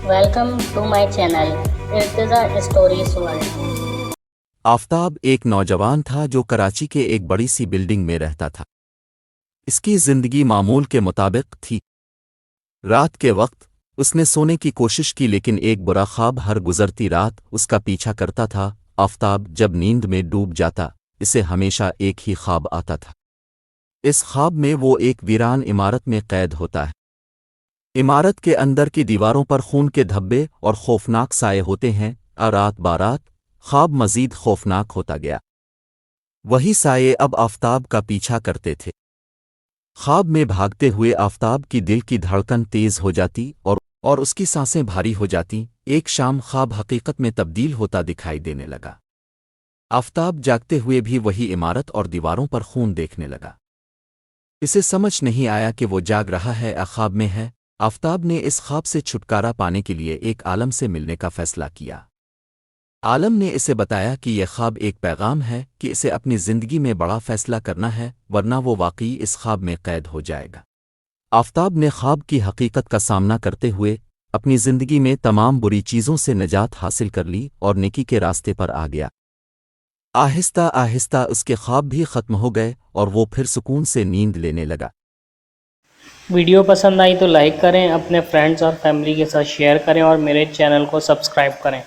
Welcome to my channel, Irtiza Stories World. آفتاب ایک نوجوان تھا جو کراچی کے ایک بڑی سی بلڈنگ میں رہتا تھا۔ اس کی زندگی معمول کے مطابق تھی۔ رات کے وقت اس نے سونے کی کوشش کی لیکن ایک برا خواب ہر گزرتی رات اس کا پیچھا کرتا تھا۔ آفتاب جب نیند میں ڈوب جاتا اسے ہمیشہ ایک ہی خواب آتا تھا۔ اس خواب میں وہ ایک ویران عمارت میں قید ہوتا ہے۔ عمارت کے اندر کی دیواروں پر خون کے دھبے اور خوفناک سائے ہوتے ہیں۔ رات بارات خواب مزید خوفناک ہوتا گیا۔ وہی سائے اب آفتاب کا پیچھا کرتے تھے۔ خواب میں بھاگتے ہوئے آفتاب کی دل کی دھڑکن تیز ہو جاتی اور اس کی سانسیں بھاری ہو جاتی۔ ایک شام خواب حقیقت میں تبدیل ہوتا دکھائی دینے لگا۔ آفتاب جاگتے ہوئے بھی وہی عمارت اور دیواروں پر خون دیکھنے لگا۔ اسے سمجھ نہیں آیا کہ وہ جاگ رہا ہے یا خواب میں ہے۔ آفتاب نے اس خواب سے چھٹکارا پانے کے لیے ایک عالم سے ملنے کا فیصلہ کیا۔ عالم نے اسے بتایا کہ یہ خواب ایک پیغام ہے کہ اسے اپنی زندگی میں بڑا فیصلہ کرنا ہے ورنہ وہ واقعی اس خواب میں قید ہو جائے گا۔ آفتاب نے خواب کی حقیقت کا سامنا کرتے ہوئے اپنی زندگی میں تمام بری چیزوں سے نجات حاصل کر لی اور نیکی کے راستے پر آ گیا۔ آہستہ آہستہ اس کے خواب بھی ختم ہو گئے اور وہ پھر سکون سے نیند لینے لگا۔ ویڈیو پسند آئی تو لائک کریں، اپنے فرینڈز اور فیملی کے ساتھ شیئر کریں اور میرے چینل کو سبسکرائب کریں۔